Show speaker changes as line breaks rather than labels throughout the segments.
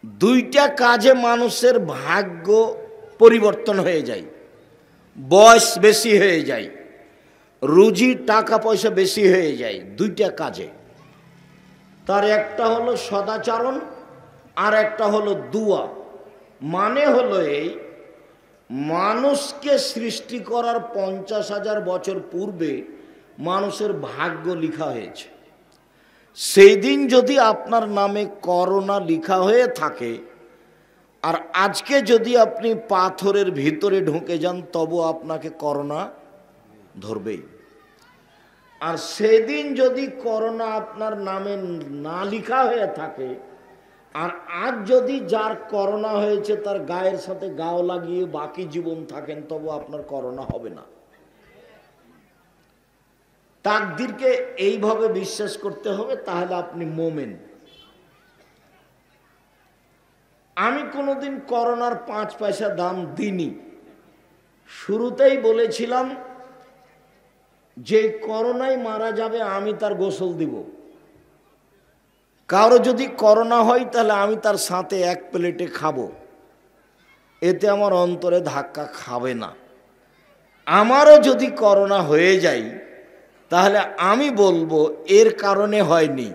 দুইটা কাজে মানুষের ভাগ্য পরিবর্তন হয়ে যায়, বয়স বেশি হয়ে যায়, রুজি টাকা পয়সা বেশি হয়ে যায় দুইটা কাজে। তার একটা হলো সদাচরণ আর একটা হলো দুয়া। মানে হলো এই, মানুষকে সৃষ্টি করার 50,000 বছর পূর্বে মানুষের ভাগ্য লেখা হয়েছে। সেই দিন যদি আপনার নামে করোনা লেখা হয়ে থাকে, আর আজকে যদি আপনি পাথরের ভিতরে ঢুকে যান, তবু আপনাকে করোনা ধরবেই। আর সেদিন যদি করোনা আপনার নামে না লেখা হয়ে থাকে, আর আজ যদি যার করোনা হয়েছে তার গায়ের সাথে গাও লাগিয়ে বাকি জীবন থাকেন, তবু আপনার করোনা হবে না। তাকদীরকে এইভাবে বিশ্বাস করতে হবে, তাহলে আপনি মোমেন। আমি কোনোদিন করোনার 5 পয়সা দাম দিইনি। শুরুতেই বলেছিলাম যে করোনায় মারা যাবে আমি তার গোসল দিব। কারো যদি করোনা হয় তাহলে আমি তার সাথে এক প্লেটে খাবো, এতে আমার অন্তরে ধাক্কা খাবে না। আমারও যদি করোনা হয়ে যায় তাহলে আমি বলবো এর কারণে হয়নি,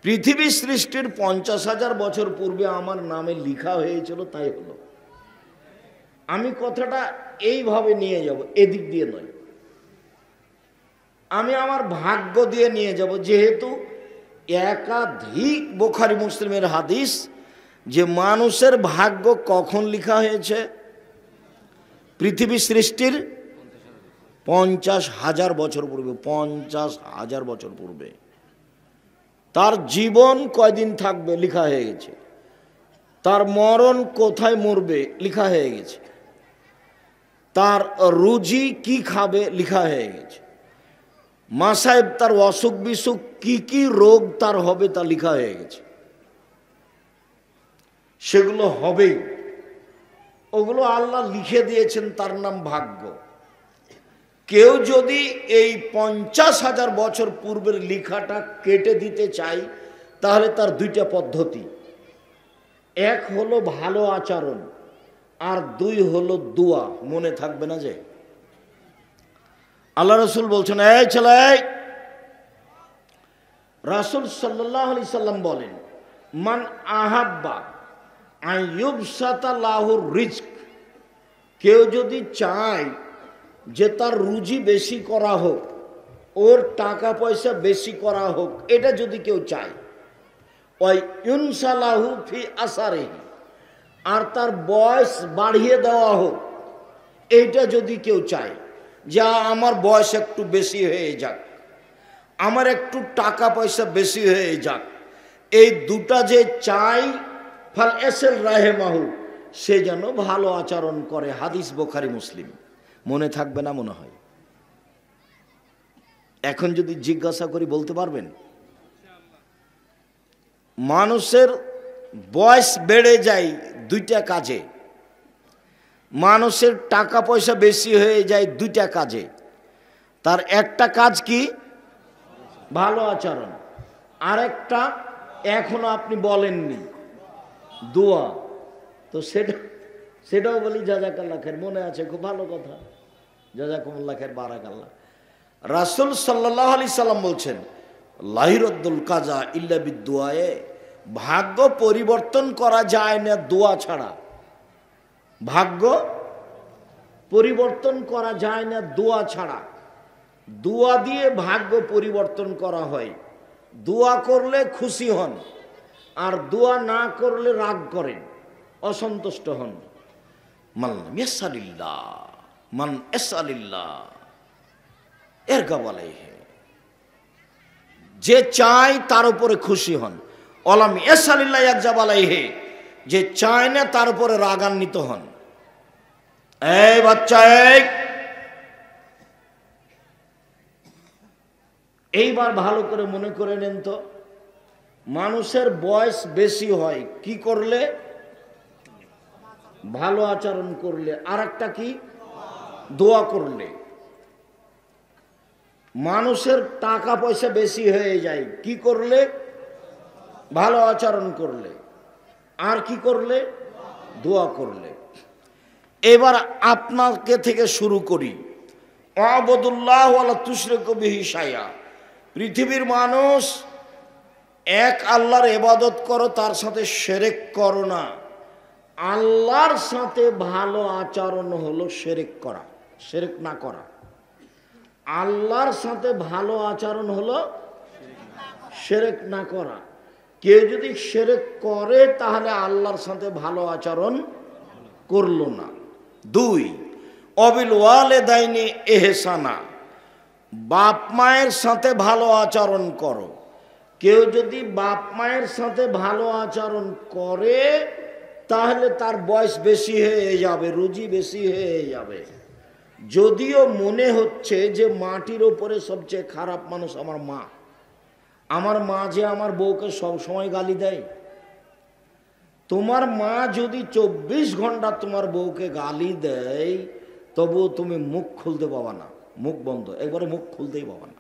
পৃথিবী সৃষ্টির 50,000 বছর পূর্বে আমার নামে লেখা হয়েছিল, তাই হলো। আমি কথাটা এইভাবে নিয়ে যাব, এদিক দিয়ে নয়। আমি আমার ভাগ্য দিয়ে নিয়ে যাব, যেহেতু একাধিক বুখারী মুসলিমের হাদিস যে মানুষের ভাগ্য কখন লেখা হয়েছে, পৃথিবী সৃষ্টির 50,000 বছর পূর্বে। 50,000 বছর পূর্বে তার জীবন কয়দিন থাকবে লেখা হয়ে গেছে, তার মরণ কোথায় মরবে লেখা হয়ে গেছে, তার রুজি কি খাবে লেখা হয়ে গেছে, মাসায়েব তার অসুখ বিসুখ কি কি রোগ তার হবে তা লেখা হয়ে গেছে। সেগুলো হবেই, ওগুলো আল্লাহ লিখে দিয়েছেন, তার নাম ভাগ্য। কেউ যদি এই 50,000 বছর পূর্বের লেখাটা কেটে দিতে চায়, তাহলে তার দুইটা পদ্ধতি। এক হলো ভালো আচরণ, আর দুই হলো দোয়া। মনে থাকবে না যে আল্লাহ রসুল বলছেন, এই ছেলে, রাসূল সাল্লাল্লাহু আলাইহি সাল্লাম বলেন, মান আহাব্বা আইয়ুবসাতা লাহুর রিজক, কেউ যদি চায় যে তার রুজি বেশি করা হোক, ওর টাকা পয়সা বেশি করা হোক, এটা যদি কেউ চায়, ওই ইনসালাহু ফি আসারিহি, আর তার বয়স বাড়িয়ে দেওয়া হোক, এইটা যদি কেউ চায়, যা আমার বয়স একটু বেশি হয়ে যাক, আমার একটু টাকা পয়সা বেশি হয়ে যাক, এই দুটা যে চাই, ফাল এসেল রাহেমাহু, সে যেন ভালো আচরণ করে। হাদিস বুখারী মুসলিম। মনে থাকবে না মনে হয়? এখন যদি জিজ্ঞাসা করি বলতে পারবেন? মানুষের বয়স বেড়ে যায় দুইটা কাজে, মানুষের টাকা পয়সা বেশি হয়ে যায় দুইটা কাজে। তার একটা কাজ কি? ভালো আচরণ। আরেকটা এখনো আপনি বলেননি, দোয়া। তো সেটাও বলি জাযাকাল্লাহ খায়ের। মনে আছে? খুব ভালো কথা, জাযাকুমুল্লাহ খায়ের, বারাকাল্লাহ। রাসূল সাল্লাল্লাহু আলাইহি সাল্লাম বলছেন, লা ইরাদ্দুল কাজা ইল্লা বিদুআয়ে, ভাগ্য পরিবর্তন করা যায় না দোয়া ছাড়া। ভাগ্য পরিবর্তন করা যায় না দোয়া ছাড়া। দোয়া দিয়ে ভাগ্য পরিবর্তন করা হয়। দোয়া করলে খুশি হন, আর দোয়া না করলে রাগ করেন, অসন্তুষ্ট হন। মান ইয়াসালিল্লাহ মান ইয়াসালিল্লাহ এরগাব আলাইহি, যে চায় তার উপরে খুশি হন। ওয়ালাম ইয়াসালিল্লাহ ইয়াগজাব আলাইহি, যে চায় না তার উপরে রাগান্বিত হন। এই বাচ্চা, এইবার ভালো করে মনে করে নেন তো, মানুষের বয়স বেশি হয় কি করলে? ভালো আচরণ করলে। আর একটা কি? দোয়া করলে। মানুষের টাকা পয়সা বেশি হয়ে যায় কি করলে? ভালো আচরণ করলে। আর কি করলে? দোয়া করলে। এবার আপনাকে থেকে শুরু করি। আবুদুল্লাহ ওয়ালা তুশরিকু বিহি শাইআ। পৃথিবীর মানুষ, এক আল্লাহর ইবাদত করো, তার সাথে শিরক করো না। আল্লাহর সাথে ভালো আচরণ হলো শিরক করা, শিরক না করা। আল্লাহর সাথে ভালো আচরণ হলো শিরক না করা। কেউ যদি শিরক করে তাহলে আল্লাহর সাথে ভালো আচরণ করলো না। 2, অবিল ওয়ালিদাইনি ইহসানা, বাপ মায়ের সাথে ভালো আচরণ করো। কেউ যদি বাপ মায়ের সাথে ভালো আচরণ করে তাহলে তার বয়স বেশি হয়ে যাবে, রুজি বেশি হয়ে যাবে। যদিও মনে হচ্ছে যে মাটির ওপরে সবচেয়ে খারাপ মানুষ আমার মা। আমার মা যে আমার বউকে সবসময় গালি দেয়। তোমার মা যদি 24 ঘন্টা তোমার বউকে গালি দেয় তবুও তুমি মুখ খুলতে পাবা না, মুখ বন্ধ, একবারে মুখ খুলতেই পাবা না।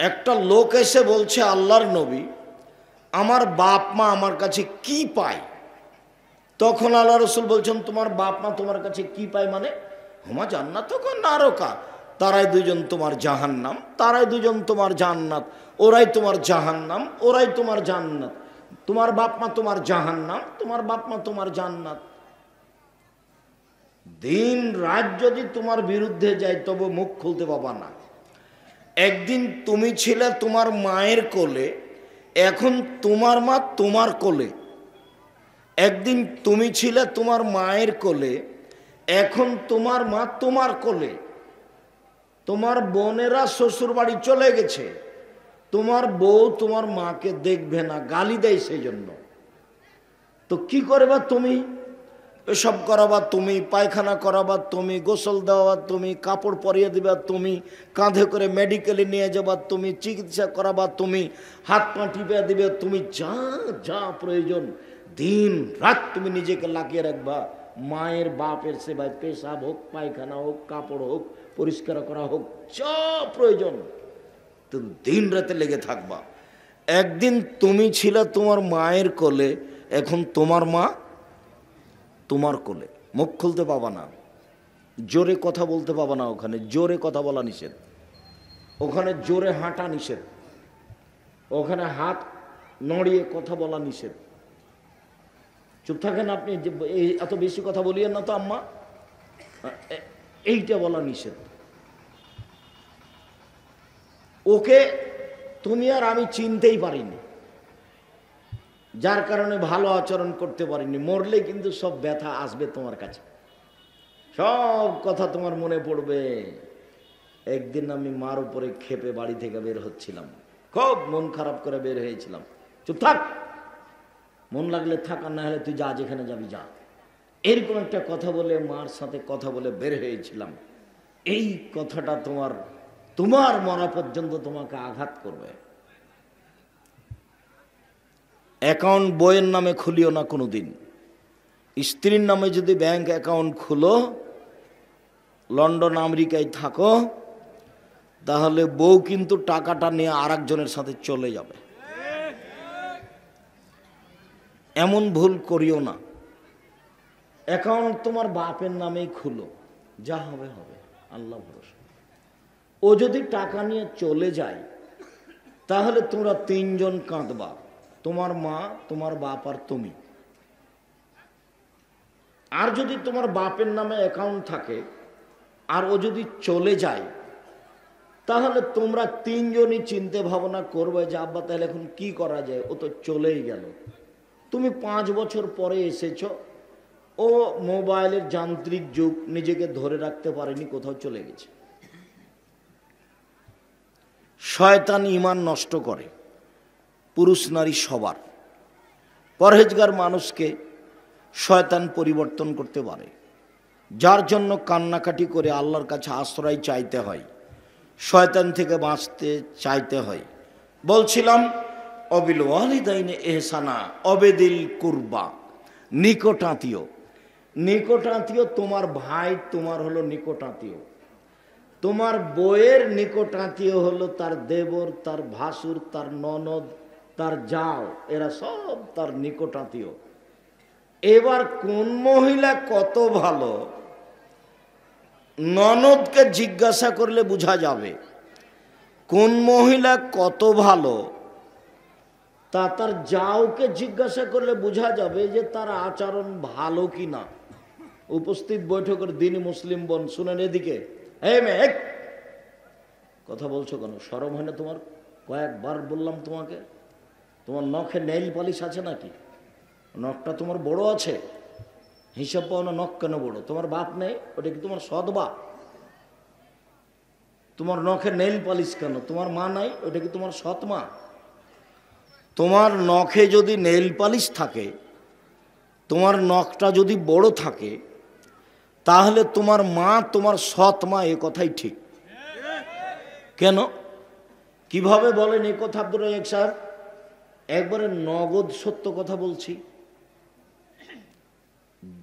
একটা লোক এসে বলছে, আল্লাহর নবী, আমার বাপ মা আমার কাছে কি পায়? তখন আল্লাহ রসুল বলছেন, তোমার বাপ মা তোমার কাছে কি পায় মানে? হুমা জান্নাত নারকা, তারাই দুজন তোমার জাহান্নাম, তারাই দুজন তোমার জান্নাত, ওরাই তোমার জাহান্নাম, ওরাই তোমার জান্নাত। তোমার বাপ মা তোমার জাহান্নাম, তোমার বাপ মা তোমার জান্নাত। দিন রাত যদি তোমার বিরুদ্ধে যায় তবু মুখ খুলতে পাবা না। একদিন তুমি ছিলে তোমার মায়ের কোলে, এখন তোমার মা তোমার কোলে। একদিন তুমি ছিলে তোমার মায়ের কোলে, এখন তোমার মা তোমার কোলে। তোমার বোনেরা শ্বশুর বাড়ি চলে গেছে, তোমার বউ তোমার মাকে দেখবে না, গালি দেয় সেই জন্য। তো কি করবা তুমি? এসব করাবা তুমি, পায়খানা করাবা তুমি, গোসল দেওয়া তুমি, কাপড় পরিয়ে দিবা তুমি, কাঁধে করে মেডিকেলে নিয়ে যাবা তুমি, চিকিৎসা করাবা তুমি, হাত পা টিপে দিবে তুমি, যা যা প্রয়োজন দিন রাত তুমি নিজেকে লাগিয়ে রাখবা। মায়ের বাপের সেবায়, পেশাব হোক, পায়খানা হোক, কাপড় হোক, পরিষ্কার করা হোক, যা প্রয়োজন তুমি দিন রাতে লেগে থাকবা। একদিন তুমি ছিলে তোমার মায়ের কোলে, এখন তোমার মা তোমার কোলে। মুখ খুলতে পাবা না, জোরে কথা বলতে পাবা না। ওখানে জোরে কথা বলা নিষেধ, ওখানে জোরে হাঁটা নিষেধ, ওখানে হাত নড়িয়ে কথা বলা নিষেধ। চুপ থাকেন আপনি, এত বেশি কথা বলিয়েন না তো আম্মা, এইটা বলা নিষেধ। ওকে তুমি আর আমি চিনতেই পারিনি, যার কারণে ভালো আচরণ করতে পারিনি। মরলে কিন্তু সব ব্যথা আসবে তোমার কাছে, সব কথা তোমার মনে পড়বে। একদিন আমি মার উপরে খেপে বাড়ি থেকে বের হচ্ছিলাম, খুব মন খারাপ করে বের হয়েছিলাম। চুপ থাক, মন লাগলে থাক, আর না হলে তুই যা, যেখানে যাবি যা। এরকম একটা কথা বলে মার সাথে কথা বলে বের হয়েছিলাম। এই কথাটা তোমার মরা পর্যন্ত তোমাকে আঘাত করবে। অ্যাকাউন্ট বইয়ের নামে খুলিও না কোনোদিন। স্ত্রীর নামে যদি ব্যাংক অ্যাকাউন্ট খুলো, লন্ডন আমেরিকায় থাকো, তাহলে বউ কিন্তু টাকাটা নিয়ে আরেকজনের সাথে চলে যাবে। এমন ভুল করিও না। অ্যাকাউন্ট তোমার বাপের নামেই খুলো, যা হবে হবে, আল্লাহ ভরসা। ও যদি টাকা নিয়ে চলে যায় তাহলে তোমরা 3 জন কাঁদবা, তোমার মা, তোমার বাপ আর তুমি। আর যদি তোমার বাপের নামে অ্যাকাউন্ট থাকে আর ও যদি চলে যায় তাহলে তোমরা 3 জনই চিন্তা ভাবনা করবে যে আব্বা তাহলে এখন কি করা যায়, ও তো চলেই গেল। তুমি 5 বছর পরে এসেছো, ও মোবাইলের যান্ত্রিক যুগ, নিজেকে ধরে রাখতে পারেনি, কোথাও চলে গেছে। শয়তান ঈমান নষ্ট করে, পুরুষ নারী সবার। পরহেজগার মানুষকে শয়তান পরিবর্তন করতে পারে, যার জন্য কান্নাকাটি করে আল্লাহর কাছে আশ্রয় চাইতে হয়, শয়তান থেকে বাঁচতে চাইতে হয়। বলছিলাম অবিল ওয়ালিদাইনে ইহসানা, অবেদিল কুরবা, নিকটাত্মীয়। নিকটাত্মীয় তোমার ভাই, তোমার হলো নিকটাত্মীয়। তোমার বউয়ের নিকটাত্মীয় হলো তার দেবর, তার ভাসুর, তার ননদ, তার যাও, এরা সব তার নিকটাত্মীয়। এবার কোন মহিলা কত ভালো ননদকে জিজ্ঞাসা করলে বোঝা যাবে, কোন মহিলা কত ভালো তা তার যাওকে জিজ্ঞাসা করলে বোঝা যাবে যে তার আচরণ ভালো কি না। উপস্থিত বৈঠকের দিনই মুসলিম বোন শুনেন, এদিকে এই মেয়ে কথা বলছো কেন? শরম হয় না তোমার? কয়েকবার বললাম তোমাকে, তোমার নখে নেইল পালিশ আছে নাকি? নখটা তোমার বড় আছে, হিসাব পাও না নখ কেন বড়? তোমার বাপ নেই? ওটা কি তোমার সৎ বাপ? তোমার নখে নেইল পালিশ কেন? তোমার মা নাই? ওটা কি তোমার সৎ মা? তোমার নখে যদি নেইল পালিশ থাকে, তোমার নখটা যদি বড় থাকে, তাহলে তোমার মা তোমার সৎ মা, এ কথাই ঠিক। কেন, কিভাবে বলেন এ কথা আব্দুর রাজ্জাক সাহেব? একবারে নগদ সত্য কথা বলছি।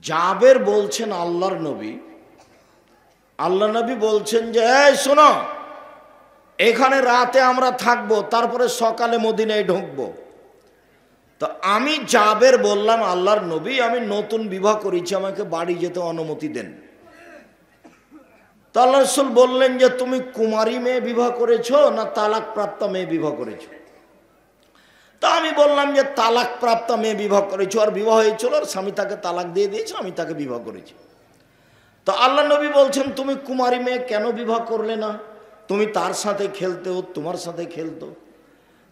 জাবের বলছেন আল্লাহর নবী, আল্লাহ নবী বলছেন যে এই শোনো, এখানে রাতে আমরা থাকবো, তারপরে সকালে মদিনায় ঢুকবো। তো আমি জাবের বললাম, আল্লাহর নবী আমি নতুন বিবাহ করেছি, আমাকে বাড়ি যেতে অনুমতি দেন। তো আল্লাহ রাসূল বললেন যে তুমি কুমারী মেয়ে বিবাহ করেছো না তালাক প্রাপ্ত মেয়ে বিবাহ করেছো? তা আমি বললাম যে তালাক প্রাপ্ত মেয়ে বিবাহ করেছো, আর বিবাহ হয়েছিল, আর স্বামী তাকে তালাক দিয়ে দিয়েছে, আমি তাকে বিবাহ করেছি। তো আল্লাহ নবী বলছেন তুমি কুমারী মেয়ে কেন বিবাহ করলে না? তুমি তার সাথে খেলতে, ও তোমার সাথে খেলতো।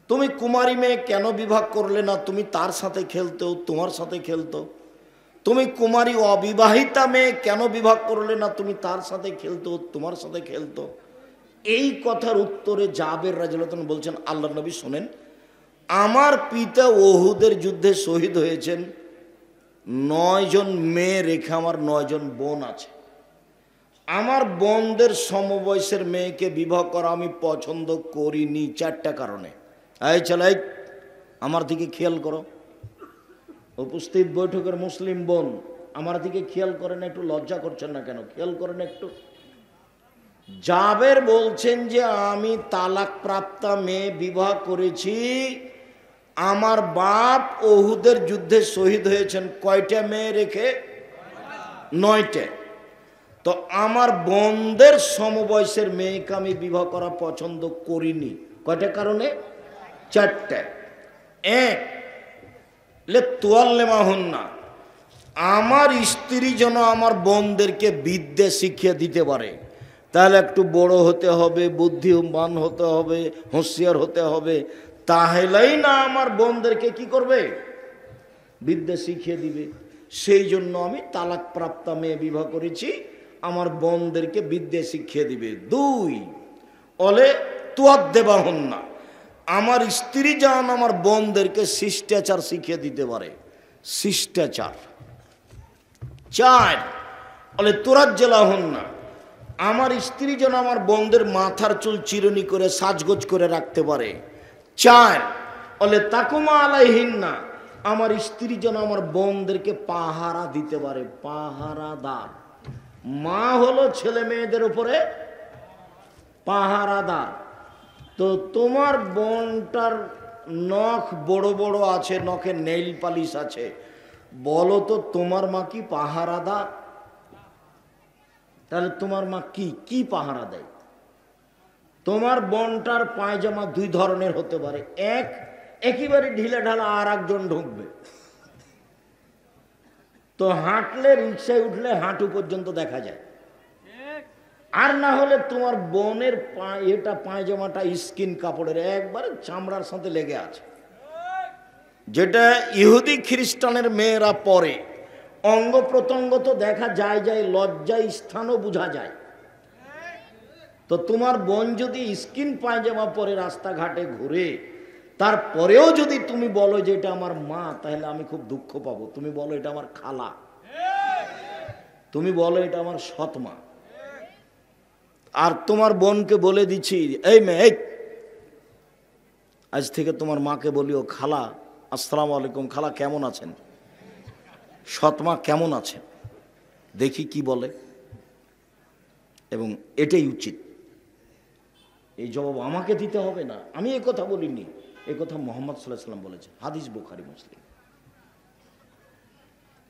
তুমি কুমারী মেয়ে কেন বিবাহ করলে না? তুমি তার সাথে খেলতে, ও তোমার সাথে খেলতো। তুমি কুমারী অবিবাহিতা মেয়ে কেন বিবাহ করলে না? তুমি তার সাথে খেলতো, ও তোমার সাথে খেলতো। এই কথার উত্তরে জাবের রাদিয়াল্লাহু আনহু বলছেন, আল্লাহ নবী শোনেন, আমার পিতা ওহুদের যুদ্ধে শহীদ হয়েছেন, 9 জন মেয়ে রেখে আমার 9 জন বোন আছে। আমার বোনদের সমবয়সের মেয়েকে বিবাহ করা আমি পছন্দ করিনি 4টা কারণে। এই চালাই, আমার দিকে খেয়াল করো। উপস্থিত বৈঠকের মুসলিম বোন আমার দিকে খেয়াল করেন, একটু লজ্জা করছেন না কেন? খেয়াল করেন একটু। জাবের বলছেন যে আমি তালাক প্রাপ্ত মেয়ে বিবাহ করেছি, আমার বাপ ওহুদের যুদ্ধে শহীদ হয়েছেন কয়টা মেয়ে রেখে? 9টে। তো আমার বোনদের সমবয়সের মেয়েকে আমি বিবাহ করা পছন্দ করিনি। কয়টা কারণে? 4টে। 1 তোয়াল্লেমা হন না, আমার স্ত্রী যেন আমার বোনদেরকে বিদ্যে শিখিয়ে দিতে পারে। তাহলে একটু বড় হতে হবে, বুদ্ধিমান হতে হবে, হুঁশিয়ার হতে হবে, তাহলেই না আমার বোনদেরকে কি করবে? বিদ্যা শিখিয়ে দিবে। সেই জন্য আমি তালাক প্রাপ্ত মেয়ে বিবাহ করেছি, আমার বোনদেরকে বিদ্যা শিখিয়ে দিবে। 2 অলে তুয়াদ দেবা হন না, আমার স্ত্রী যেন আমার বোনদেরকে শিষ্টাচার শিখিয়ে দিতে পারে, শিষ্টাচার। 4 বলে তোরাজ্জেলা হন না, আমার স্ত্রী যেন আমার বোনদের মাথার চুল চিরুনি করে সাজগোজ করে রাখতে পারে। 4 বলে তাকুমা আলাইহিন না, আমার স্ত্রী যেন আমার বোনদেরকে পাহারা দিতে পারে, পাহারাদার। মা হলো ছেলে মেয়েদের উপরে পাহারাদার। তো তোমার বোনটার নখ বড় বড় আছে, নখে নেইল পালিশ আছে, বলো তো তোমার মা কি পাহারাদার? তাহলে তোমার মা কি কি পাহারা দেয়? তোমার বোনটার পায়জামা 2 ধরনের হতে পারে, এক একেবারে ঢিলে ঢালা, আর একজন ঢুকবে। তো হাঁটলে, রিক্সায় উঠলে হাঁটু পর্যন্ত দেখা যায়। আর না হলে তোমার বোনের এটা পায়জামাটা স্কিন কাপড়ের, একবারে চামড়ার সাথে লেগে আছে, যেটা ইহুদি খ্রিস্টানের মেয়েরা পরে। অঙ্গ প্রত্যঙ্গ তো দেখা যায়, লজ্জায় স্থানও বোঝা যায়। তো তোমার বোন যদি স্কিন পায়জামা পরে রাস্তাঘাটে ঘুরে, তারপরেও যদি তুমি বলো যে এটা আমার মা, তাহলে আমি খুব দুঃখ পাবো। তুমি বলো এটা আমার খালা, তুমি বলো এটা আমার সৎ মা। আর তোমার বোনকে বলে দিচ্ছি, এই মেয়ে, আজ থেকে তোমার মাকে বলিও খালা, আসসালামু আলাইকুম খালা, কেমন আছেন? সৎ মা কেমন আছেন দেখি কি বলে। এবং এটাই উচিত, এই জবাব আমাকে দিতে হবে না, আমি এ কথা বলিনি। এ কথা মুহাম্মদ সাল্লাল্লাহু আলাইহি ওয়াসাল্লাম বলেছেন, হাদিস বুখারী মুসলিম।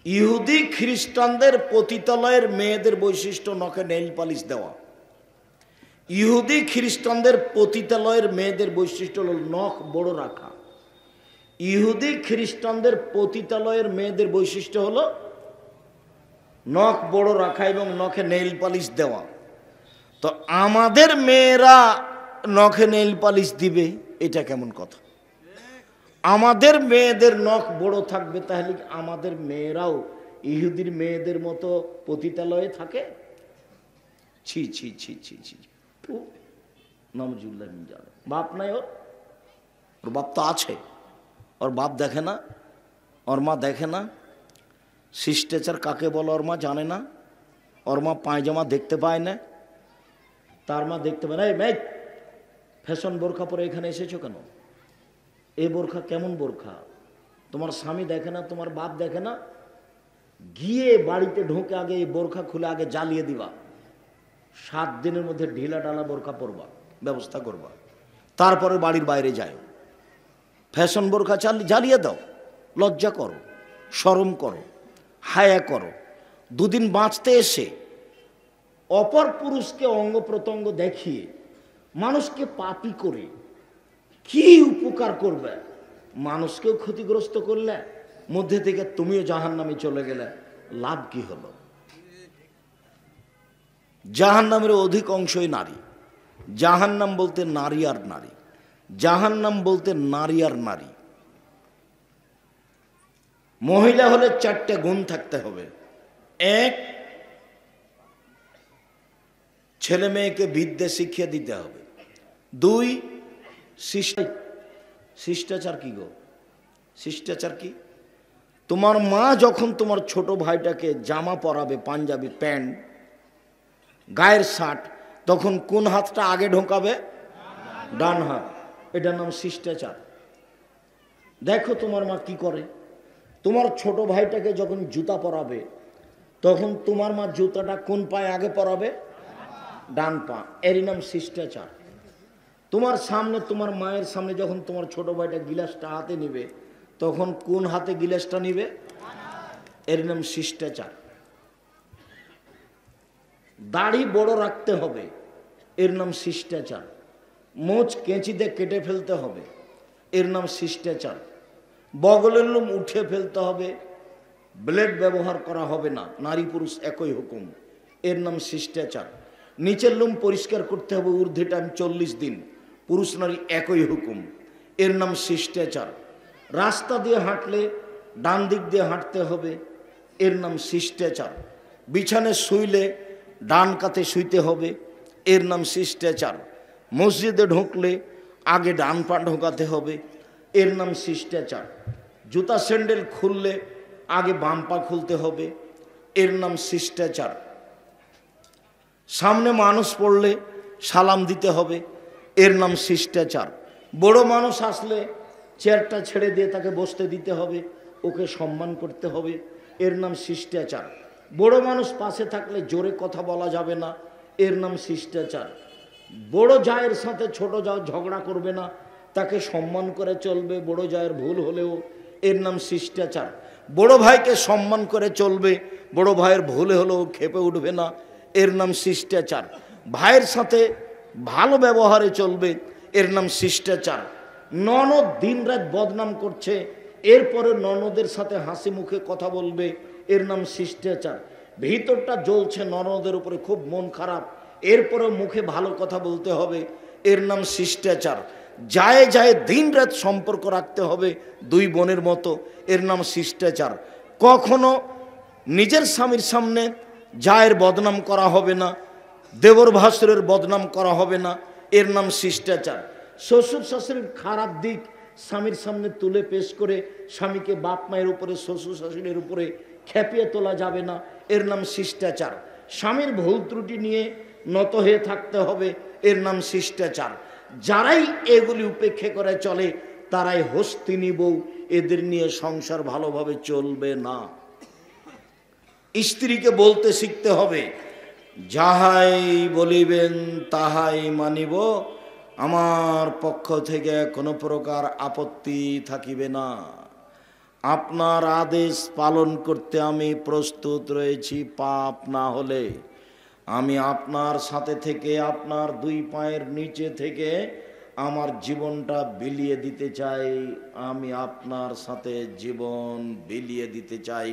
ইহুদি খ্রিস্টানদের পতিতালয়ের মেয়েদের বৈশিষ্ট্য নখে নেইল পালিশ দেওয়া। ইহুদি খ্রিস্টানদের পতিতালয়ের মেয়েদের বৈশিষ্ট্য হল নখ বড় রাখা। ইহুদি খ্রিস্টানদের পতিতালয়ের মেয়েদের বৈশিষ্ট্য হলো নখ বড় রাখা এবং নখে নেইল পালিশ দেওয়া। তো আমাদের মেয়েরা নখে নেইল পালিশ দিবে, এটা কেমন কথা? আমাদের মেয়েদের নখ বড় থাকবে, তাহলে আমাদের মেয়েরাও ইহুদির মেয়েদের মতো পতিতালয়ে থাকে? ছি ছি ছি ছি ছি। নামজুল্লাহ মিন জালিক। বাপ নাই ওর বাপ তো আছে, ওর বাপ দেখে না, ওর মা দেখে না। শিষ্টাচার কাকে বলে ওর মা জানে না। ওর মা পায়জামা দেখতে পায় না, তার মা দেখতে পায় না। এই মেয়ে, ফ্যাশন বোরখা পরে এখানে এসেছো কেন? এ বোরখা কেমন বোরখা? তোমার স্বামী দেখে না, তোমার বাপ দেখে না? গিয়ে বাড়িতে ঢোকে আগে এই বোরখা খুলে আগে জ্বালিয়ে দিবা। 7 দিনের মধ্যে ঢিলা ডালা বোরখা পরবা, ব্যবস্থা করবা, তারপরে বাড়ির বাইরে যায়। ফ্যাশন বোরখা জ্বালিয়ে দাও। লজ্জা করো, শরম করো, হায়া করো। 2 দিন বাঁচতে এসে অপর পুরুষকে অঙ্গ প্রত্যঙ্গ দেখিয়ে মানুষকে পাপী করে কি উপকার করবে? মানুষকেও ক্ষতিগ্রস্ত করলে, মধ্যে থেকে তুমিও জাহান্নামে চলে গেলে, লাভ কি হলো? জাহান্নামের অধিক অংশই নারী। জাহান্নাম বলতে নারী আর নারী, জাহান্নাম বলতে নারী আর নারী। মহিলা হলে 4টে গুণ থাকতে হবে। 1, ছেলে মেয়েকে বিদ্যা শিখিয়ে দিতে হবে। 2, শিষ্টাচার কি গো? শিষ্টাচার কি? তোমার মা যখন তোমার ছোট ভাইটাকে জামা পরাবে, পাঞ্জাবি, প্যান্ট, গায়ের শার্ট, তখন কোন হাতটা আগে ঢোকাবে? ডান হাত। এটার নাম শিষ্টাচার। দেখো তোমার মা কি করে। তোমার ছোট ভাইটাকে যখন জুতা পরাবে, তখন তোমার মা জুতাটা কোন পায়ে আগে পরাবে? ডান পা। এরই নাম শিষ্টাচার। তোমার সামনে, তোমার মায়ের সামনে যখন তোমার ছোট ভাইটা গিলাসটা হাতে নিবে, তখন কোন হাতে গিলাসটা নিবে? এর নাম শিষ্টাচার। দাড়ি বড় রাখতে হবে, এর নাম শিষ্টাচার। মোচ কেঁচিতে কেটে ফেলতে হবে, এর নাম শিষ্টাচার। বগলের লোম উঠে ফেলতে হবে, ব্লেড ব্যবহার করা হবে না, নারী পুরুষ একই হুকুম, এর নাম শিষ্টাচার। নিচের লোম পরিষ্কার করতে হবে ঊর্ধ্বে টাইম 40 দিন, পুরুষ নারী একই হুকুম, এর নাম শিষ্টাচার। রাস্তা দিয়ে হাঁটলে ডান দিক দিয়ে হাঁটতে হবে, এর নাম শিষ্টাচার। বিছানে শুইলে ডান কাতে শুইতে হবে, এর নাম শিষ্টাচার। মসজিদে ঢুকলে আগে ডান পা ঢোকাতে হবে, এর নাম শিষ্টাচার। জুতা স্যান্ডেল খুললে আগে বাম পা খুলতে হবে, এর নাম শিষ্টাচার। সামনে মানুষ পড়লে সালাম দিতে হবে, এর নাম শিষ্টাচার। বড় মানুষ আসলে চেয়ারটা ছেড়ে দিয়ে তাকে বসতে দিতে হবে, ওকে সম্মান করতে হবে, এর নাম শিষ্টাচার। বড় মানুষ পাশে থাকলে জোরে কথা বলা যাবে না, এর নাম শিষ্টাচার। বড় জায়ের সাথে ছোট জায় ঝগড়া করবে না, তাকে সম্মান করে চলবে, বড় জায়ের ভুল হলেও, এর নাম শিষ্টাচার। বড় ভাইকে সম্মান করে চলবে, বড় ভাইয়ের ভুল হলেও খেপে উঠবে না, এর নাম শিষ্টাচার। ভাইয়ের সাথে ভালো ব্যবহারে চলবে, এর নাম শিষ্টাচার। ননদ দিনরাত বদনাম করছে, এরপরে ননদের সাথে হাসি মুখে কথা বলবে, এর নাম শিষ্টাচার। ভিতরটা জ্বলছে ননদের উপরে, খুব মন খারাপ, এরপরে মুখে ভালো কথা বলতে হবে, এর নাম শিষ্টাচার। যায় যায় দিনরাত সম্পর্ক রাখতে হবে 2 বোনের মতো, এর নাম শিষ্টাচার। কখনো নিজের স্বামীর সামনে জায়ের বদনাম করা হবে না, দেবর ভাসুরের বদনাম করা হবে না, এর নাম শিষ্টাচার। শ্বশুর শাশুড়ির খারাপ দিক স্বামীর সামনে তুলে পেশ করে স্বামীকে বাপ মায়ের উপরে, শ্বশুর শাশুড়ির উপরে খেপিয়ে তোলা যাবে না, এর নাম শিষ্টাচার। স্বামীর ভুল ত্রুটি নিয়ে নত হয়ে থাকতে হবে, এর নাম শিষ্টাচার। যারাই এগুলি উপেক্ষা করে চলে তারাই হস্তিনী বউ, এদের নিয়ে সংসার ভালোভাবে চলবে না। স্ত্রীকে বলতে শিখতে হবে, যাহাই বলিবেন তাহাই মানিব, আমার পক্ষ থেকে কোনো প্রকার আপত্তি থাকিবে না। আপনার আদেশ পালন করতে আমি প্রস্তুত রয়েছি। পাপ না হলে আমি আপনার সাথে থেকে, আপনার দুই পায়ের নিচে থেকে আমার জীবনটা বিলিয়ে দিতে চাই। আমি আপনার সাথে জীবন বিলিয়ে দিতে চাই।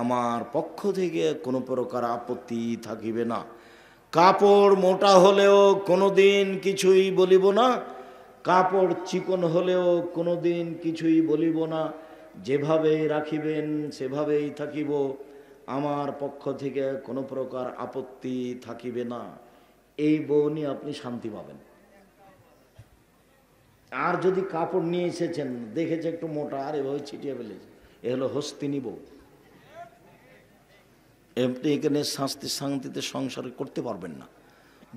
আমার পক্ষ থেকে কোনো প্রকার আপত্তি থাকিবে না। কাপড় মোটা হলেও কোনো দিন কিছুই বলিব না, কাপড় চিকন হলেও কোনো দিন কিছুই বলিব না। যেভাবে রাখিবেন সেভাবেই থাকিব। আমার পক্ষ থেকে কোনো প্রকার আপত্তি থাকিবে না। এই বউ নিয়ে আপনি শান্তি পাবেন। আর যদি কাপড় নিয়ে এসেছেন, দেখেছে একটু মোটা, আর এভাবে ছিটিয়ে ফেলেছে, এ হলো হস্তিনী বউ। এমনি এখানে শান্তিতে সংসার করতে পারবেন না।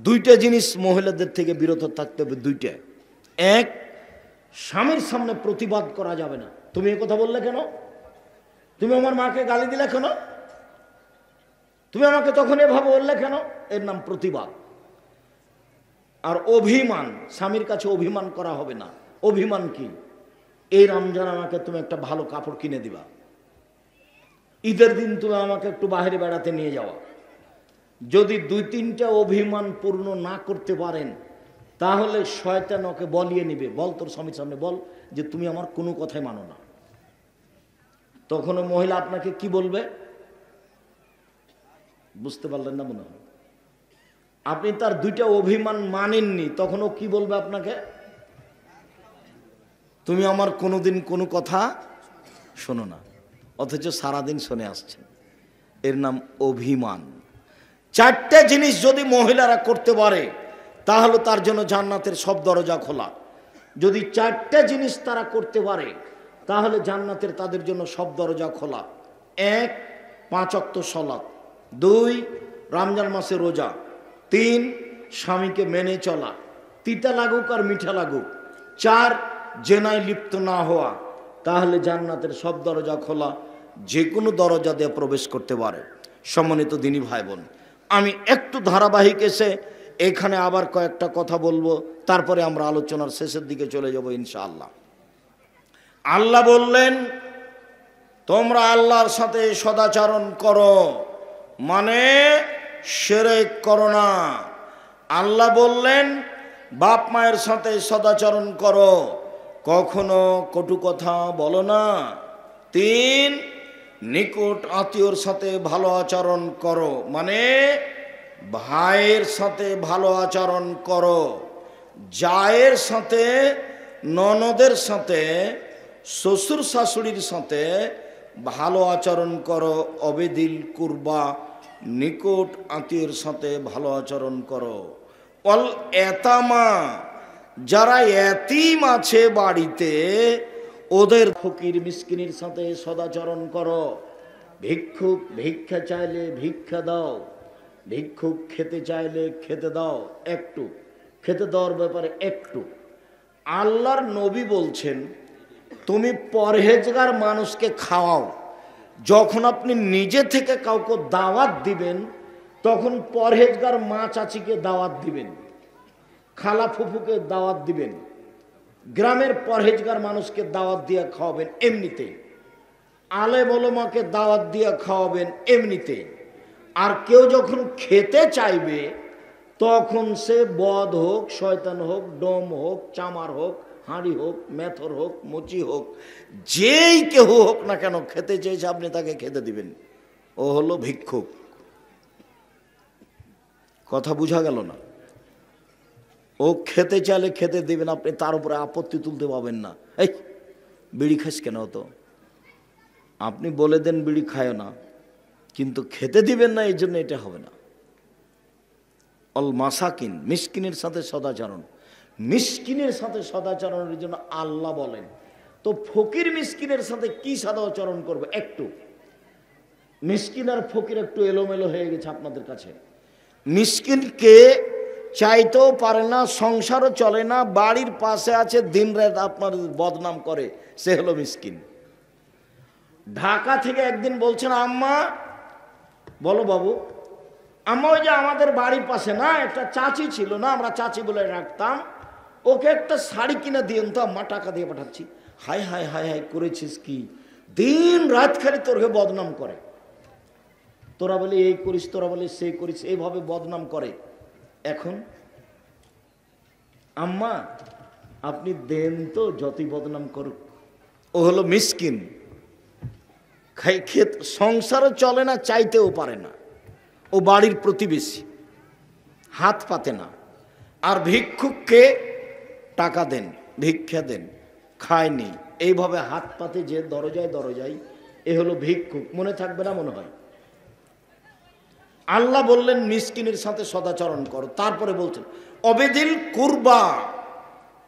দুইটা জিনিস মহিলাদের থেকে বিরত থাকতে হবে, দুইটা। এক, স্বামীর সামনে প্রতিবাদ করা যাবে না। তুমি এ কথা বললে কেন? তুমি আমার মাকে গালি দিলে কেন? তুমি আমাকে তখন এভাবে বললে কেন? এর নাম প্রতিবাদ। আর অভিমান, স্বামীর কাছে অভিমান করা হবে না। অভিমান কি? এই রমজান আমাকে তুমি একটা ভালো কাপড় কিনে দিবা, ঈদের দিন তুমি আমাকে একটু বাইরে বেড়াতে নিয়ে যাওয়া। যদি দুই তিনটা অভিমান পূর্ণ না করতে পারেন, তাহলে শয়তান ওকে বলিয়ে নিবে। বল তোর স্বামীর সামনে বল যে তুমি আমার কোনো কথাই মানো না। তখন মহিলা আপনাকে কি বলবে? বুঝতে পারলেন না মনে হয়? আপনি তার দুইটা অভিমান মানেননি, তখন ও কি বলবে আপনাকে? তুমি আমার কোনোদিন কোনো কথা শোনো না, অথচ সারাদিন শুনে আসছেন। এর নাম অভিমান। চারটে জিনিস যদি মহিলারা করতে পারে, তাহলে তার জন্য জান্নাতের সব দরজা খোলা। যদি চারটে জিনিস তারা করতে পারে, তাহলে জান্নাতের তাদের জন্য সব দরজা খোলা। এক, 5 ওয়াক্ত সালাত। 2, রমজান মাসে রোজা। 3, স্বামীকে মেনে চলা, তিতা লাগুক আর মিঠা লাগুক। 4, জেনায় লিপ্ত না হওয়া। তাহলে জান্নাতের সব দরজা খোলা, যে কোনো দরজা দিয়ে প্রবেশ করতে পারে। সম্মানিত দিনী ভাই বোন, আমি একটু ধারাবাহিক এসে এখানে আবার কয়েকটা কথা বলবো, তারপরে আমরা আলোচনার শেষের দিকে চলে যাব ইনশাআল্লাহ। আল্লাহ বললেন, তোমরা আল্লাহর সাথে সদাচরণ করো, মানে শিরক করো না। আল্লাহ বললেন, বাপ মায়ের সাথে সদাচরণ করো, কখনো কটু কথা বলো না। 3, নিকট আত্মীয়র সাথে ভালো আচরণ করো, মানে ভাইয়ের সাথে ভালো আচরণ করো, জায়ের সাথে, ননদের সাথে, শ্বশুর শাশুড়ির সাথে ভালো আচরণ করো। অবেদিল কুরবা, নিকট আত্মীয়ের সাথে ভালো আচরণ করো। অল এতামা, যারা এতিম আছে বাড়িতে, ওদের ফকির মিসকিনের সাথে সদাচরণ করো। ভিক্ষুক ভিক্ষা চাইলে ভিক্ষা দাও, ভিক্ষুক খেতে চাইলে খেতে দাও। একটু খেতে দেওয়ার ব্যাপারে একটু। আল্লাহর নবী বলছেন, তুমি পরহেজগার মানুষকে খাওয়াও। যখন আপনি নিজে থেকে কাউকে দাওয়াত দিবেন, তখন পরহেজগার মা চাচিকে দাওয়াত দিবেন, খালা ফুফুকে দাওয়াত দিবেন, গ্রামের পরহেজগার মানুষকে দাওয়াত দিয়ে খাওয়াবেন এমনিতে, আলেম ওলামাকে দাওয়াত দিয়ে খাওয়াবেন এমনিতে। আর কেউ যখন খেতে চাইবে, তখন সে বদ হোক, শয়তান হোক, ডোম হোক, চামার হোক, হাঁড়ি হোক, মেথর হোক, মুচি হোক, যেই কেউ হোক না কেন, খেতে চেয়েছে আপনি তাকে খেতে দিবেন। ও হলো ভিক্ষুক। কথা বুঝা গেল না? ও খেতে চাইলে খেতে দিবেন, আপনি তার উপরে আপত্তি তুলতে পাবেন না। এই বিড়ি খাস কেন? তো আপনি বলে দেন বিড়ি খায় না, কিন্তু খেতে দিবেন না, এই জন্য এটা হবে না। অল মাসাকিন, মিসকিনের সাথে সদাচরণ। মিসকিনের সাথে সদাচরণের জন্য আল্লাহ বলেন। তো ফকির মিসকিনের সাথে কি সদাচরণ করবে? একটু মিসকিন আর ফকির একটু এলোমেলো হয়ে গেছে আপনাদের কাছে। মিসকিনকে চাইতেও পারে না, সংসারও চলে না, বাড়ির পাশে আছে, দিন রাত আপনার বদনাম করে, সে হলো মিসকিন। ঢাকা থেকে একদিন বলছেন, আম্মা, বলো বাবু, আম্মা, ওই যে আমাদের বাড়ির পাশে না একটা চাচি ছিল না, আমরা চাচি বলে রাখতাম, ওকে একটা শাড়ি কিনা দিয়েন তো, আম্মা টাকা দিয়ে পাঠাচ্ছি। হাই হাই হাই হাই করেছিস কি, দিন রাত খালি তোরকে বদনাম করে, তোরা বলে এই করিস, তোরা বলে সেই করিস, এইভাবে বদনাম করে। এখন আম্মা আপনি দেন তো, যতই বদনাম করুক। ও হলো মিসকিন, সংসারও চলে না, চাইতেও পারে না, ও বাড়ির প্রতিবেশী, হাত পাতে না। আর ভিক্ষুককে টাকা দেন, ভিক্ষা দেন, খায়নি, এইভাবে হাত পাতে যে দরজায় দরজায়, এ হলো ভিক্ষুক। মনে থাকবে না মনে হয়? আল্লাহ বললেন মিসকিনের সাথে সদাচরণ করো, তারপরে বলছেন অবেদিল কুরবা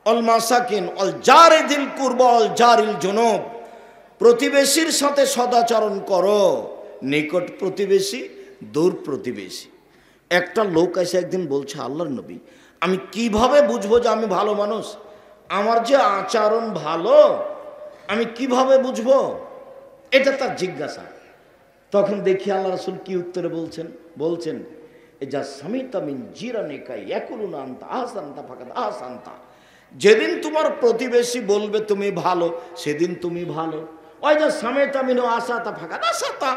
অল মাসাকিন অল জারিদিল কুরবা অল জারিল জুনুব, প্রতিবেশীর সাথে সদাচরণ করো, নিকট প্রতিবেশী দূর প্রতিবেশী। একটা লোক এসে একদিন বলছে, আল্লাহর নবী আমি কিভাবে বুঝবো যে আমি ভালো মানুষ, আমার যে আচরণ ভালো আমি কিভাবে বুঝবো, এটা তার জিজ্ঞাসা। তখন দেখি আল্লাহ রাসূল কি উত্তরে বলছেন, বলছেন যা সামিতা মিন জিরানিকা ইয়াকুলুনা আনতা আহসানতা ফাকাদ আহসানতা, যেদিন তোমার প্রতিবেশী বলবে তুমি ভালো, সেদিন তুমি ভালো। ওই যা সামিতা মিন আসাতা ফাকাদ আসাতা,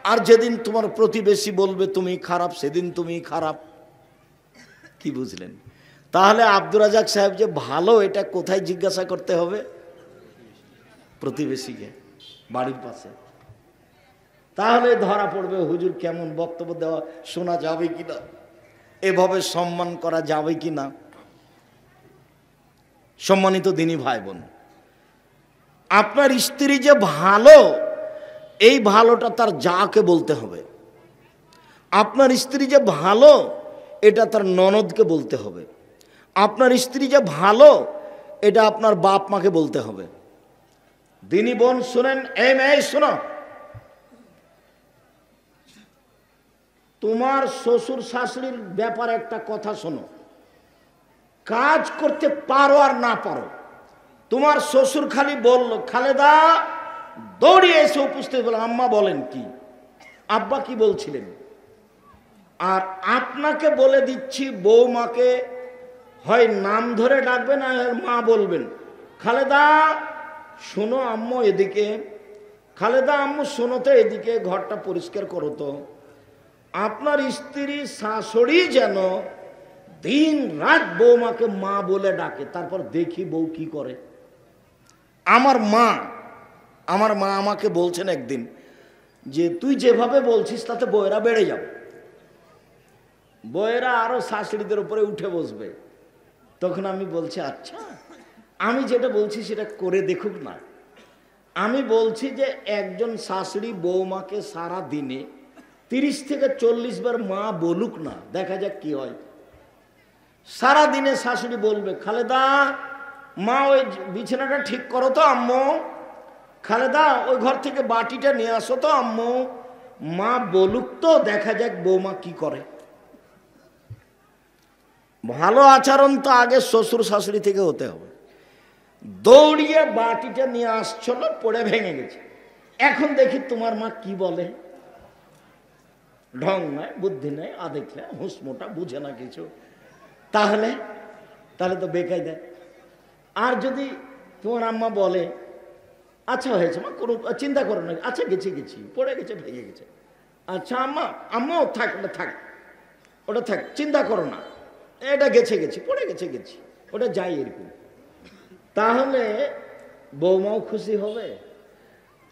আর যেদিন তোমার প্রতিবেশী বলবে তুমি খারাপ, সেদিন তুমি খারাপ। কি বুঝলেন? তাহলে আব্দুর রাজাক সাহেব যে ভালো, এটা কোথায় জিজ্ঞাসা করতে হবে? প্রতিবেশীকে, বাড়ির পাশে। তাহলে ধরা পড়বে হুজুর কেমন বক্তব্য দেওয়া শোনা যাবে কিনা, এভাবে সম্মান করা যাবে কিনা। সম্মানিত দিনী ভাই বোন, আপনার স্ত্রী যে ভালো, এই ভালোটা তার যাকে বলতে হবে। আপনার স্ত্রী যে ভালো, এটা তার ননদকে বলতে হবে। আপনার স্ত্রী যে ভালো, এটা আপনার বাপ মাকে বলতে হবে। দিনী বোন শুনেন, এই মেয়ে শোনো, তোমার শ্বশুর শাশুড়ির ব্যাপারে একটা কথা শোনো, কাজ করতে পারো আর না পারো, তোমার শ্বশুর খালি বলল খালেদা, দৌড়িয়ে এসে উপস্থিত বলে আম্মা বলেন কি, আব্বা কি বলছিলেন। আর আপনাকে বলে দিচ্ছি, বৌমাকে হয় নাম ধরে ডাকবেন আর মা বলবেন, খালেদা শোনো আম্মু এদিকে, খালেদা আম্মু শোনো তো এদিকে, ঘরটা পরিষ্কার করো তো। আপনার স্ত্রী শাশুড়ি যেন দিন রাত বৌমাকে মা বলে ডাকে, তারপর দেখি বউ কি করে। আমার মা আমাকে বলছেন একদিন যে তুই যেভাবে বলছিস তাতে বউয়েরা বেড়ে যাবে, বউয়েরা আরো শাশুড়িদের উপরে উঠে বসবে। তখন আমি বলছি আচ্ছা, আমি যেটা বলছি সেটা করে দেখুক না। আমি বলছি যে একজন শাশুড়ি বৌমাকে সারা দিনে 30 থেকে 40 বার মা বলুক না, দেখা যাক কি হয়। সারা দিনে শাশুড়ি বলবে খালেদা মা ওই বিছানাটা ঠিক করো তো আম্মু, খালেদা ওই ঘর থেকে বাটিটা নিয়ে আসো তো আম্মু। মা বলুক তো, দেখা যাক বৌমা কি করে। ভালো আচরণ তো আগে শ্বশুর শাশুড়ি থেকে হতে হবে। দৌড়িয়ে বাটিটা নিয়ে আসছিল, পড়ে ভেঙে গেছে। এখন দেখি তোমার মা কি বলে, ঢং নাই, বুদ্ধি নাই, দেখলে হুঁস মোটা, বুঝে না কিছু, তাহলে তো বেকাই দেয়। আর যদি তোমার আম্মা বলে আচ্ছা হয়েছে মা, কোনো চিন্তা করো না, আচ্ছা গেছি, পড়ে গেছে, ভেঙে গেছে, আচ্ছা আম্মা থাক, ওটা থাক, চিন্তা করো না, এটা গেছি, পড়ে গেছি, ওটা যাই, এরকম। তাহলে বৌমাও খুশি হবে,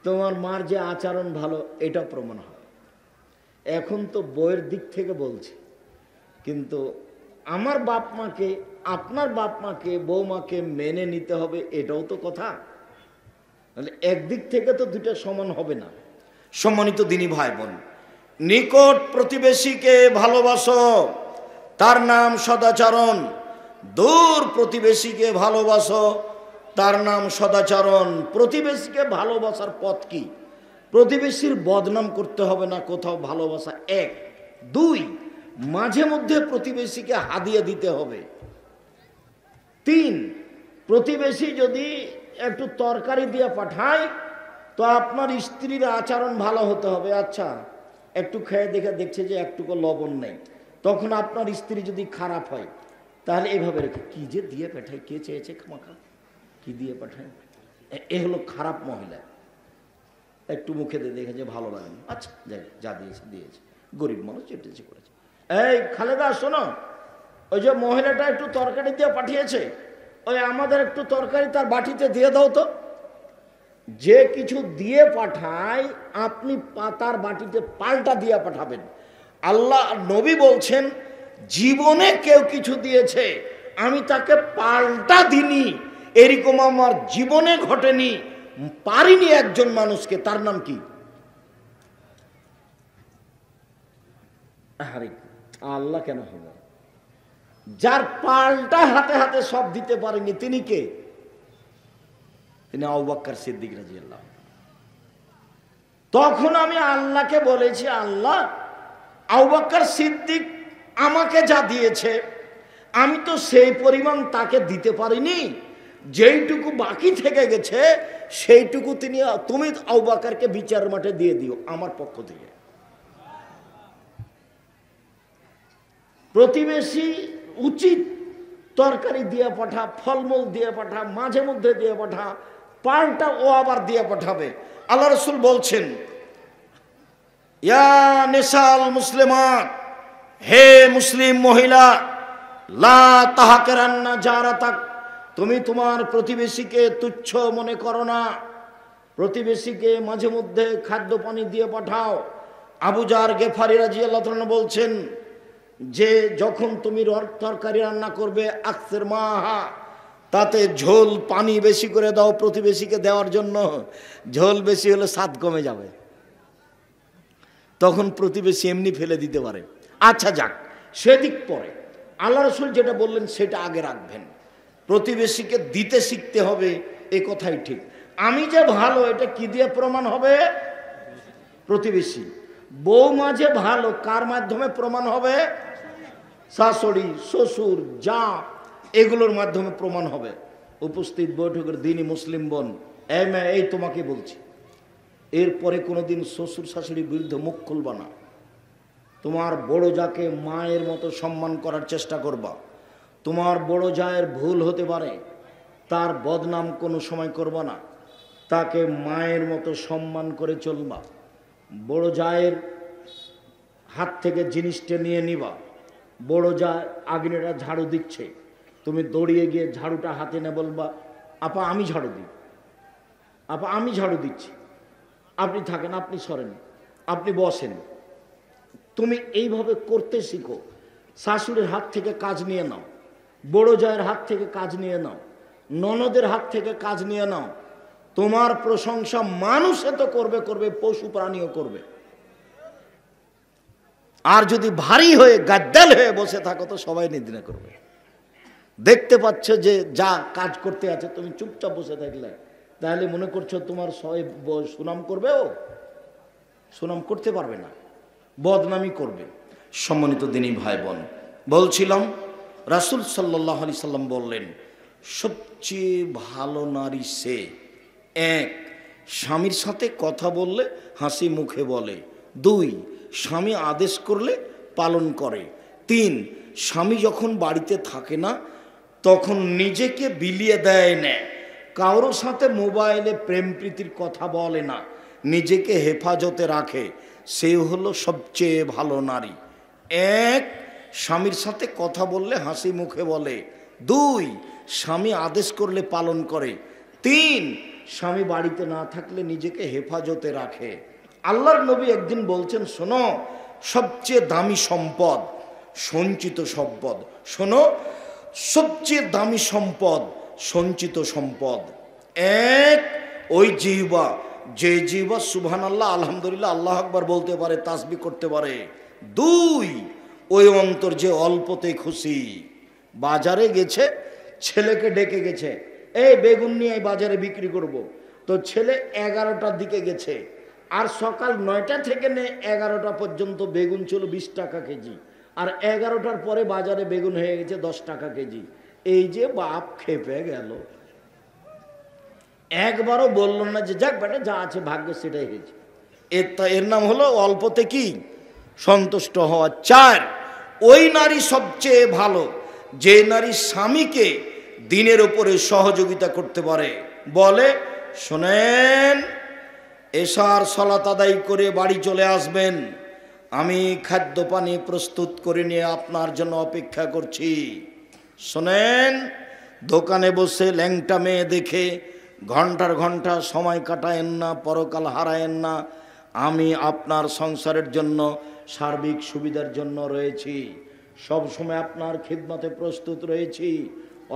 তোমার মার যে আচরণ ভালো এটা প্রমাণ হবে। এখন তো বইয়ের দিক থেকে বলছি, কিন্তু আমার বাপ মাকে, আপনার বাপ মাকে, বৌমাকে মেনে নিতে হবে, এটাও তো কথা। তাহলে একদিক থেকে তো দুটো সমান হবে না। সম্মানিত দিনী ভাই বোন, নিকট প্রতিবেশীকে ভালোবাসো, তার নাম সদাচরণ। দূর প্রতিবেশীকে ভালোবাসো, তার নাম সদাচরণ। প্রতিবেশীকে ভালোবাসার পথ কি? প্রতিবেশীর বদনাম করতে হবে না, কোথাও ভালোবাসা। 1 2 মাঝে মধ্যে প্রতিবেশীকে হাদিয়া দিতে হবে। 3 প্রতিবেশী যদি একটু তরকারি দিয়ে পাঠায়, তো আপনার স্ত্রীর আচরণ ভালো হতে হবে। আচ্ছা একটু খেয়ে দেখছে যে একটুকু লবণ নেই, তখন আপনার স্ত্রী যদি খারাপ হয়, তাহলে এইভাবে রেখে কি যে দিয়ে পাঠায়, কে চেয়েছে খামাখা, কি দিয়ে পাঠায়, এ হলো খারাপ মহিলা। একটু মুখে দিয়ে দেখে যে ভালো লাগে, আচ্ছা যাই, যা দিয়েছে দিয়েছে, গরিব মানুষ চেটেছে করেছে। এই খালেদা শোনো, ওই যে মহিলাটা একটু তরকারি দিয়ে পাঠিয়েছে, ওই আমাদের একটু তরকারি তার বাটিতে দিয়ে দাও তো। যে কিছু দিয়ে পাঠায় আপনি তার বাটিতে পাল্টা দিয়ে পাঠাবেন। আল্লাহ নবী বলছেন, জীবনে কেউ কিছু দিয়েছে আমি তাকে পাল্টা দিনি, এরকম আমার জীবনে ঘটেনি, পারিনি একজন মানুষকে। তার নাম কি? আরে আল্লাহ কেন হবে? যার পাল্টা হাতে হাতে সব দিতে পারেনি তিনি কে? তিনি আবু বকর সিদ্দিক রাদিয়াল্লাহু আনহু। তখন আমি আল্লাহকে বলেছি, আল্লাহ আবু বকর সিদ্দিক আমাকে যা দিয়েছে আমি তো সেই পরিমাণ তাকে দিতে পারিনি, যেইটুকু বাকি থেকে গেছে সেইটুকু তুমি আবু বকরকে বিচার মাঠে দিয়ে দিও আমার পক্ষ থেকে। প্রতিবেশী উচিত তরকারি দিয়ে পাঠা, ফলমূল দিয়ে পাঠা, মাঝে মধ্যে দিয়ে পাঠা, পাল্টা ও আবার দিয়ে পাঠাবে। আল্লাহ রাসূল বলছেন, ইয়া নিসাল মুসলিমাত, হে মুসলিম মহিলা, লা তাহকিরান্না জারাতাক, তুমি তোমার প্রতিবেশীকে তুচ্ছ মনে করো না, প্রতিবেশীকে মাঝে মধ্যে খাদ্য পানি দিয়ে পাঠাও। আবু জার গেফারি রাদিয়াল্লাহু আনহু বলছেন যে যখন তুমি তরকারি রান্না করবে, আকসির মাহা, তাতে ঝোল পানি বেশি করে দাও প্রতিবেশীকে দেওয়ার জন্য। ঝোল বেশি হলে স্বাদ কমে যাবে, তখন প্রতিবেশী এমনি ফেলে দিতে পারে। আচ্ছা যাক, সেদিক পরে আল্লাহ রাসূল যেটা বললেন সেটা আগে রাখবেন। প্রতিবেশীকে দিতে শিখতে হবে, এ কথাই ঠিক। আমি যে ভালো এটা কি দিয়ে প্রমাণ হবে? প্রতিবেশী। বৌমা যে ভালো কার মাধ্যমে প্রমাণ হবে? শাশুড়ি, শ্বশুর, যা, এগুলোর মাধ্যমে প্রমাণ হবে। উপস্থিত বৈঠকের দিনই মুসলিম বোন, এই তোমাকে বলছি, এরপরে কোনোদিন শ্বশুর শাশুড়ির বিরুদ্ধে মুখ খুলবা না। তোমার বড় যাকে মায়ের মতো সম্মান করার চেষ্টা করবা। তোমার বড় জায়ের ভুল হতে পারে, তার বদনাম কোনো সময় করবা না, তাকে মায়ের মতো সম্মান করে চলবা। বড় জায়ের হাত থেকে জিনিসটা নিয়ে নিবা। বড় যা আগ্নেটা ঝাড়ু দিচ্ছে, তুমি দৌড়িয়ে গিয়ে ঝাড়ুটা হাতে নিয়ে বলবা, আপা আমি ঝাড়ু দিই, আপা আমি ঝাড়ু দিচ্ছি, আপনি থাকেন, আপনি সরেন, আপনি বসেন। তুমি এইভাবে করতে শিখো। শাশুড়ির হাত থেকে কাজ নিয়ে নাও, বড় জায়ের হাত থেকে কাজ নিয়ে নাও, ননদের হাত থেকে কাজ নিয়ে নাও। তোমার প্রশংসা মানুষে তো করবে করবে, পশু প্রাণীও করবে। আর যদি ভারী হয়ে গাদ্দাল হয়ে বসে থাকো তো সবাই নিন্দা করবে। দেখতে পাচ্ছ যে যা কাজ করতে আছে, তুমি চুপচাপ বসে থাকলে তাহলে মনে করছো তোমার সুনাম করবে? ও সুনাম করতে পারবে না, বদনামি করবে। সম্মানিত দিনী ভাই বোন, বলছিলাম রাসূল সাল্লাল্লাহু আলাইহি সাল্লাম বললেন, সবচেয়ে ভালো নারী সে, এক, স্বামীর সাথে কথা বললে হাসি মুখে বলে, দুই, স্বামী আদেশ করলে পালন করে, তিন, স্বামী যখন বাড়িতে থাকে না তখন নিজেকে বিলিয়ে দেয় না, কারোর সাথে মোবাইলে প্রেম প্রীতির কথা বলে না, নিজেকে হেফাজতে রাখে, সে হলো সবচেয়ে ভালো নারী। এক, স্বামীর সাথে কথা বললে হাসি মুখে বলে, দুই, স্বামী আদেশ করলে পালন করে, তিন, স্বামী বাড়িতে না থাকলে নিজেকে হেফাজতে রাখে। আল্লাহর নবী একদিন বলছেন, শোনো, সবচেয়ে দামি সম্পদ সঞ্চিত সম্পদ। শোনো, সবচেয়ে দামি সম্পদ সঞ্চিত সম্পদ। এক, ওই জিহ্বা, যে জিহ্বা সুবহানাল্লাহ, আলহামদুলিল্লাহ, আল্লাহু আকবার বলতে পারে, তাসবিহ করতে পারে। দুই, ওই অন্তর যে অল্পতে খুশি। বাজারে গেছে, ছেলেকে ডেকে গেছে, এই বেগুন নিয়ে বাজারে বিক্রি করব। তো ছেলে 11টার দিকে গেছে, আর সকাল 9টা থেকে 11টা পর্যন্ত বেগুন ছিল 20 টাকা কেজি, আর 11টার পরে বাজারে বেগুন হয়ে গেছে 10 টাকা কেজি। এই যে বাপ খেপে গেল, একবারও বলল না যে যাক বেটা যা আছে ভাগ্যে সেটাই হয়েছে। এর নাম হলো অল্পতে কি সন্তুষ্ট হওয়া। চার, ওই নারী সবচেয়ে ভালো যে নারী স্বামীকে দিনের উপরে সহযোগিতা করতে পারে। বলে, শোনেন, এশার সালাত আদায় করে বাড়ি চলে আসবেন, আমি খাদ্য পানি প্রস্তুত করে নিয়ে আপনার জন্য অপেক্ষা করছি। শোনেন, দোকানে বসে ল্যাংটা মেয়ে দেখে ঘন্টার ঘন্টা সময় কাটায়েন না, পরকাল হারায়েন না। আমি আপনার সংসারের জন্য সার্বিক সুবিধার জন্য রয়েছি, সব সময় আপনার খিদমতে প্রস্তুত রয়েছি।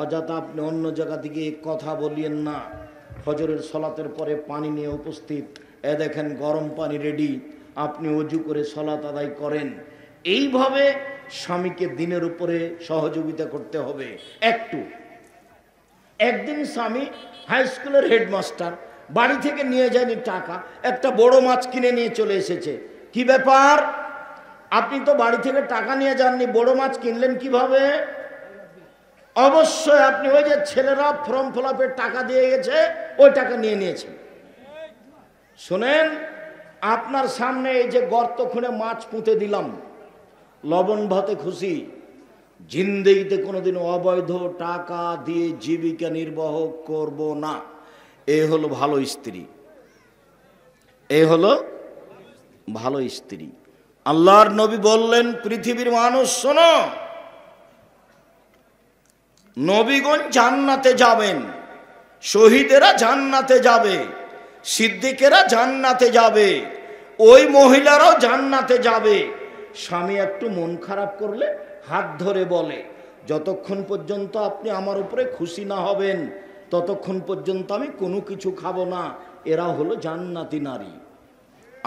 অযথা আপনি অন্য জায়গা থেকে কথা বলিয়েন না। ফজরের সলাতের পরে পানি নিয়ে উপস্থিত, এ দেখেন গরম পানি রেডি, আপনি অজু করে সলাত আদায় করেন। এইভাবে স্বামীকে দিনের উপরে সহযোগিতা করতে হবে। একদিন স্বামী হাই স্কুলের হেডমাস্টার, বাড়ি থেকে নিয়ে যায়নি টাকা, একটা বড় মাছ কিনে নিয়ে চলে এসেছে। কি ব্যাপার, আপনি তো বাড়ি থেকে টাকা নিয়ে যাননি, বড় মাছ কিনলেন কিভাবে? অবশ্যই আপনি ওই যে ছেলেরা ফর্ম ফিল আপের টাকা দিয়ে গেছে, ওই টাকা নিয়ে নিয়েছেন। শোনেন, আপনার সামনে এই যে গর্ত খুঁড়ে মাছ পুঁতে দিলাম, লবণ ভাতে খুশি, জিন্দেগিতে কোনোদিন অবৈধ টাকা দিয়ে জীবিকা নির্বাহ করব না। এ হলো ভালো স্ত্রী, এ হলো ভালো স্ত্রী। আল্লাহর নবী বললেন, পৃথিবীর মানুষ শোনো, নবীগণ জান্নাতে যাবেন, শহীদেরা জান্নাতে যাবে, সিদ্দিকেরা জান্নাতে যাবে, ওই মহিলারাও জান্নাতে যাবে। স্বামী একটু মন খারাপ করলে হাত ধরে বলে, যতক্ষণ পর্যন্ত আপনি আমার উপরে খুশি না হবেন ততক্ষণ পর্যন্ত আমি কোনো কিছু খাবো না। এরা হলো জান্নাতি নারী।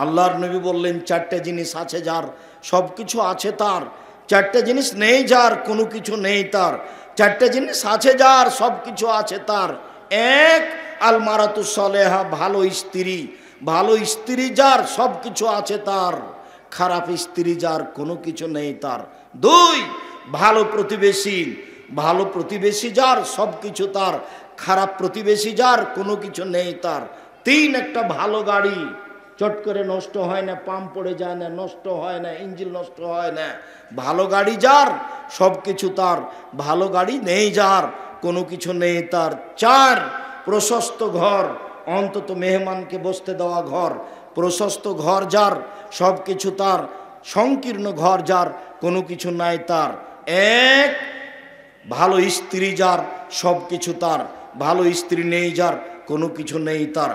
আল্লাহর নবী বললেন, চারটে জিনিস আছে যার সব কিছু আছে তার, চারটে জিনিস নেই যার কোনো কিছু নেই তার, চারটে জিনিস আছে যার সব কিছু আছে তার। এক, আল মারাতু সলেহা, ভালো স্ত্রী। ভালো স্ত্রী যার সব কিছু আছে তার, খারাপ স্ত্রী যার কোনো কিছু নেই তার। দুই, ভালো প্রতিবেশী। ভালো প্রতিবেশী যার সব কিছু তার, খারাপ প্রতিবেশী যার কোনো কিছু নেই তার। তিন, একটা ভালো গাড়ি, চট করে নষ্ট হয় না, পাম্প পড়ে যায় না, নষ্ট হয় না, ইঞ্জিন নষ্ট হয় না। ভালো গাড়ি যার সব কিছু তার, ভালো গাড়ি নেই যার কোনো কিছু নেই তার। চার, প্রশস্ত ঘর, অন্তত মেহমানকে বসতে দেওয়া ঘর, প্রশস্ত ঘর যার সব কিছু তার, সংকীর্ণ ঘর যার কোনো কিছু নাই তার। এক, ভালো স্ত্রী যার সব কিছু তার, ভালো স্ত্রী নেই যার কোনো কিছু নেই তার।